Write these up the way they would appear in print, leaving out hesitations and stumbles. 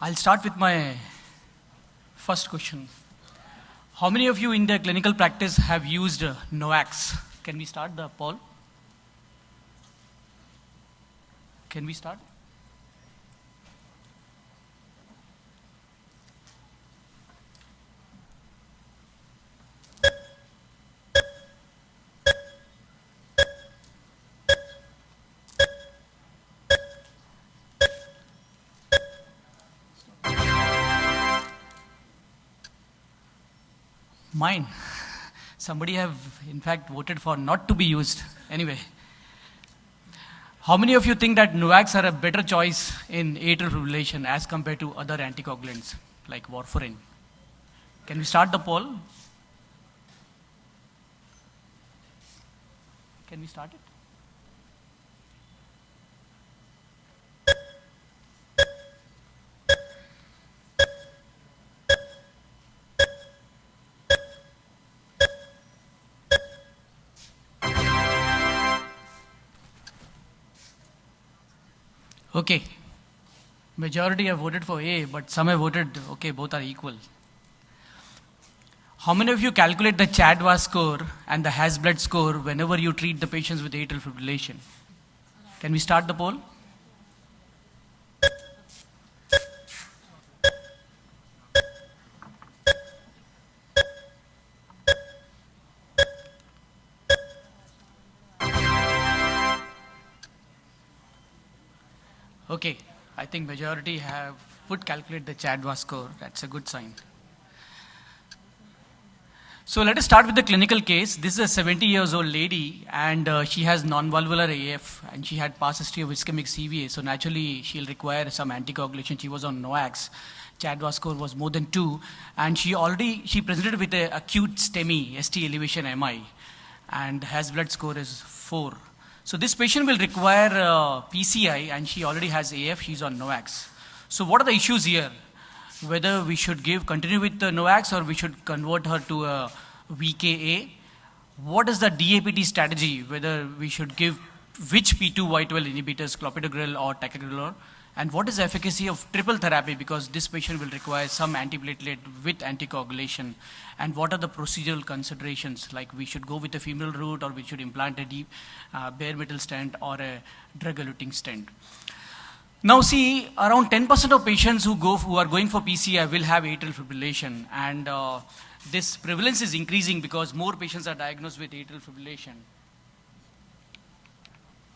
I'll start with my first question. How many of you in the clinical practice have used NOACs? Can we start the poll? Can we start? Mine. Somebody have, in fact, voted for not to be used. Anyway. How many of you think that NOACs are a better choice in atrial fibrillation as compared to other anticoagulants like warfarin? Can we start the poll? Can we start it? Okay. Majority have voted for A, but some have voted, okay, both are equal. How many of you calculate the CHA2DS score and the Hasbled score whenever you treat the patients with atrial fibrillation? Can we start the poll? Okay, I think majority would calculate the CHA2DS score. That's a good sign. So let us start with the clinical case. This is a 70 years old lady and she has non-valvular AF and she had past history of ischemic CVA. So naturally she'll require some anticoagulation. She was on NOACs. CHA2DS score was more than 2 and she presented with an acute STEMI, ST elevation MI, and Hasbled score is 4. So this patient will require PCI and she already has AF, she's on NOACs. So what are the issues here? Whether we should continue with the NOACs or we should convert her to a VKA. What is the DAPT strategy? Whether we should give which P2Y12 inhibitors, clopidogrel or ticagrelor? And what is the efficacy of triple therapy? Because this patient will require some antiplatelet with anticoagulation. And what are the procedural considerations? Like we should go with a femoral route or we should implant a deep bare metal stent or a drug-eluting stent. Now see, around 10% of patients who are going for PCI will have atrial fibrillation. And this prevalence is increasing because more patients are diagnosed with atrial fibrillation.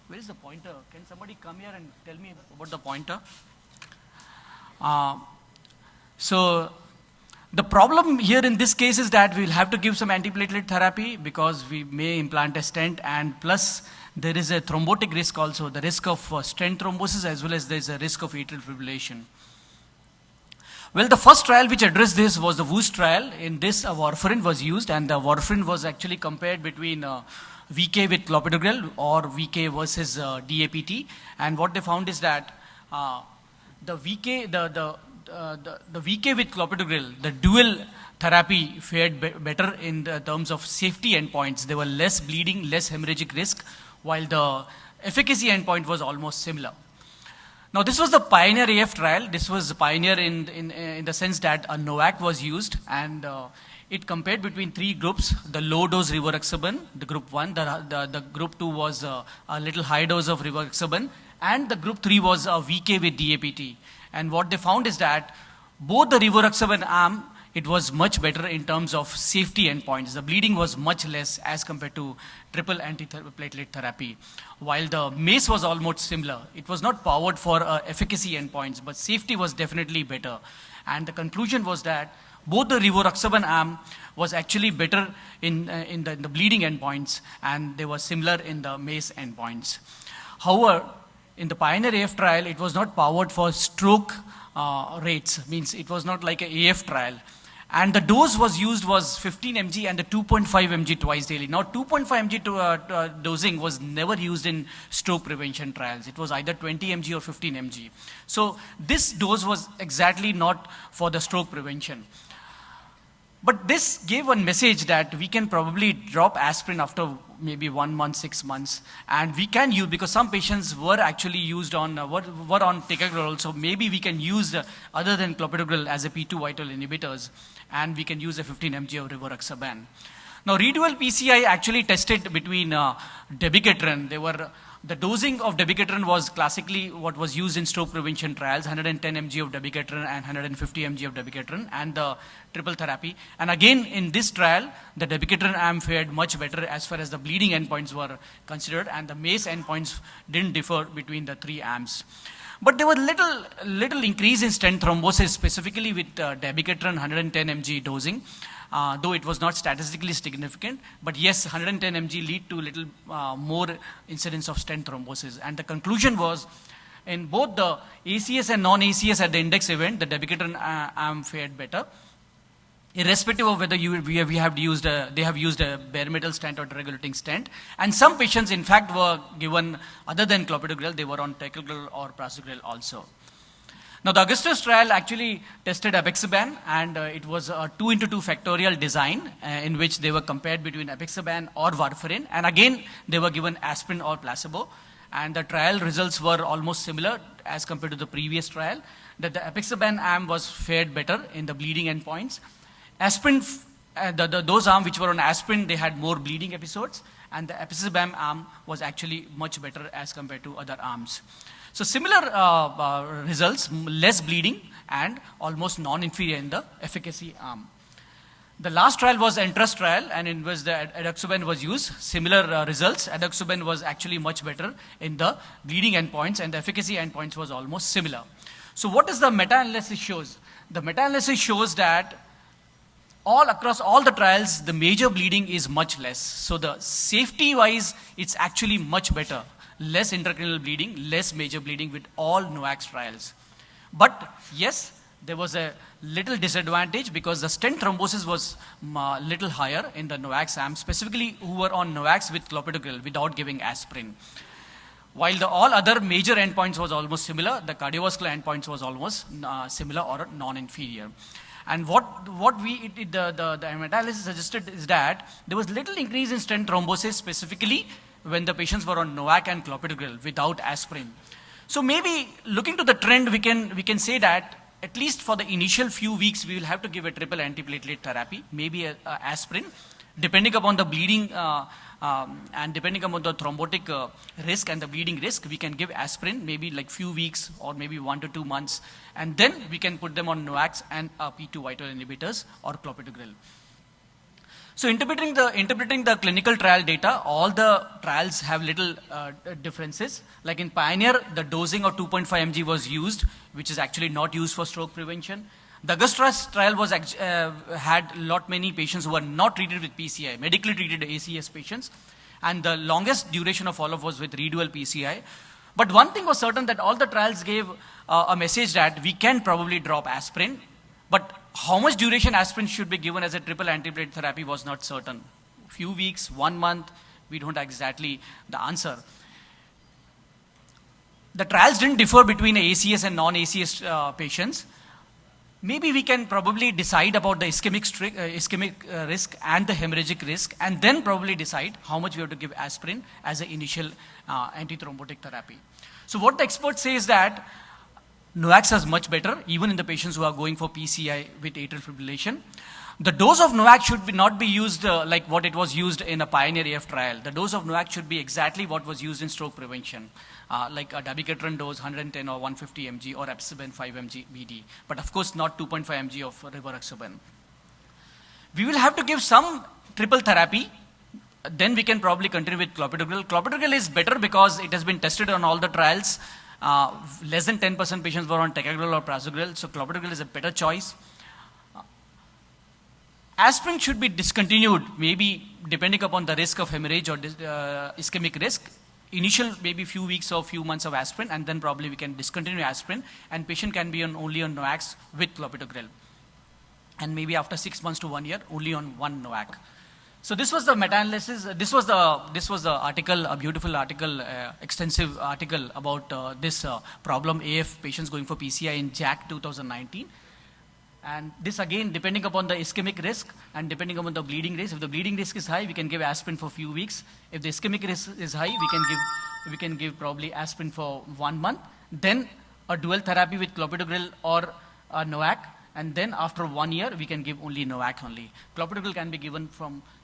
Where is the pointer? Can somebody come here and tell me about the pointer? So the problem here in this case is that we'll have to give some antiplatelet therapy because we may implant a stent, and plus there is a thrombotic risk also, the risk of stent thrombosis as well as there's a risk of atrial fibrillation. Well, the first trial which addressed this was the WOOS trial. In this, a warfarin was used, and the warfarin was actually compared between VK with clopidogrel or VK versus DAPT. And what they found is that the VK with clopidogrel, the dual therapy fared better in the terms of safety endpoints. There were less bleeding, less hemorrhagic risk, while the efficacy endpoint was almost similar. Now this was the Pioneer AF trial. This was Pioneer in the sense that a NOAC was used, and it compared between 3 groups: the low dose rivaroxaban, the group 1, the group 2 was a little high dose of rivaroxaban, and the group 3 was a VK with DAPT. And what they found is that both the rivaroxaban arm, it was much better in terms of safety endpoints. The bleeding was much less as compared to triple antiplatelet therapy, while the MACE was almost similar. It was not powered for efficacy endpoints, but safety was definitely better. And the conclusion was that both the rivaroxaban arm was actually better in the bleeding endpoints, and they were similar in the MACE endpoints. However, in the Pioneer AF trial, it was not powered for stroke rates, means it was not like an AF trial. And the dose was used was 15 mg and the 2.5 mg twice daily. Now 2.5 mg dosing was never used in stroke prevention trials. It was either 20 mg or 15 mg. So this dose was exactly not for the stroke prevention. But this gave one message that we can probably drop aspirin after maybe 1 month, 6 months, and we can use, because some patients were actually used on, were on ticagrelor also, maybe we can use other than clopidogrel as a P2 vital inhibitors, and we can use a 15 mg of rivaroxaban. Now, Redual PCI actually tested between dabigatran. The dosing of dabigatran was classically what was used in stroke prevention trials, 110 mg of dabigatran and 150 mg of dabigatran, and the triple therapy. And again, in this trial, the dabigatran arm fared much better as far as the bleeding endpoints were considered, and the MACE endpoints didn't differ between the three arms. But there was little increase in stent thrombosis, specifically with dabigatran 110 mg dosing. Though it was not statistically significant, but yes, 110 mg lead to little more incidence of stent thrombosis. And the conclusion was, in both the ACS and non-ACS at the index event, the dabigatran arm fared better, irrespective of whether they have used a bare metal stent or drug-eluting stent. And some patients, in fact, were given, other than clopidogrel, they were on ticagrelor or prasugrel also. Now, the Augustus trial actually tested apixaban, and it was a 2 × 2 factorial design in which they were compared between apixaban or warfarin, and again they were given aspirin or placebo, and the trial results were almost similar as compared to the previous trial, that the apixaban arm was fared better in the bleeding endpoints. Aspirin, those arms which were on aspirin, they had more bleeding episodes, and the apixaban arm was actually much better as compared to other arms. So similar results, less bleeding and almost non-inferior in the efficacy arm. The last trial was Entrust trial, and in which the edoxaban was used. Similar results. Edoxaban was actually much better in the bleeding endpoints, and the efficacy endpoints was almost similar. So what does the meta-analysis shows? The meta-analysis shows that across all the trials, the major bleeding is much less. So the safety-wise, it's actually much better. Less intracranial bleeding, less major bleeding with all NOACs trials. But yes, there was a little disadvantage because the stent thrombosis was little higher in the NOACs arm, specifically who were on NOACs with clopidogrel without giving aspirin. While all other major endpoints was almost similar, the cardiovascular endpoints was almost similar or non-inferior. And what the meta-analysis suggested is that there was little increase in stent thrombosis, specifically when the patients were on NOAC and clopidogrel without aspirin. So maybe looking to the trend, we can say that at least for the initial few weeks, we will have to give a triple antiplatelet therapy, maybe a aspirin, depending upon the bleeding and depending upon the thrombotic risk and the bleeding risk, we can give aspirin maybe like few weeks or maybe 1 to 2 months, and then we can put them on NOACs and P2 vital inhibitors or clopidogrel. So interpreting the clinical trial data, all the trials have little differences. Like in Pioneer, the dosing of 2.5 mg was used, which is actually not used for stroke prevention. The Augustus trial was had many patients who were not treated with PCI, medically treated ACS patients, and the longest duration of follow-up was with Redual PCI. But one thing was certain, that all the trials gave a message that we can probably drop aspirin, but how much duration aspirin should be given as a triple antiplatelet therapy was not certain. Few weeks, 1 month, we don't have exactly the answer. The trials didn't differ between ACS and non-ACS patients. Maybe we can probably decide about the ischemic risk and the hemorrhagic risk, and then probably decide how much we have to give aspirin as an initial antithrombotic therapy. So what the experts say is that NOACs is much better, even in the patients who are going for PCI with atrial fibrillation. The dose of NOAC should not be used like what it was used in a Pioneer AF trial. The dose of NOAC should be exactly what was used in stroke prevention, like a dabigatran dose 110 or 150 mg or apixaban 5 mg BD, but of course not 2.5 mg of rivaroxaban. We will have to give some triple therapy. Then we can probably continue with clopidogrel. Clopidogrel is better because it has been tested on all the trials. Less than 10% patients were on ticagrelor or prasugrel, so clopidogrel is a better choice. Aspirin should be discontinued, maybe depending upon the risk of hemorrhage or ischemic risk. Initial maybe few weeks or few months of aspirin, and then probably we can discontinue aspirin, and patient can be only on NOACs with clopidogrel. And maybe after 6 months to 1 year, only on one NOAC. So this was the meta-analysis. This was the article, a beautiful article, extensive article about this problem AF patients going for PCI in JACC 2019. And this again, depending upon the ischemic risk and depending upon the bleeding risk. If the bleeding risk is high, we can give aspirin for a few weeks. If the ischemic risk is high, we can give probably aspirin for 1 month. Then a dual therapy with clopidogrel or NOAC. And then after 1 year, we can give only NOAC only. Clopidogrel can be given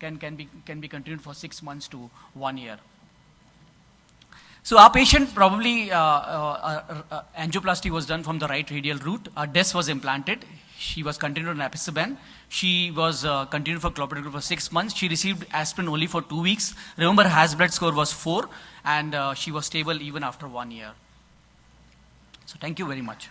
can be continued for 6 months to 1 year. So our patient probably angioplasty was done from the right radial root. A DES was implanted. She was continued on apixaban. She was continued for clopidogrel for 6 months. She received aspirin only for 2 weeks. Remember, her Hasbred score was 4, and she was stable even after 1 year. So thank you very much.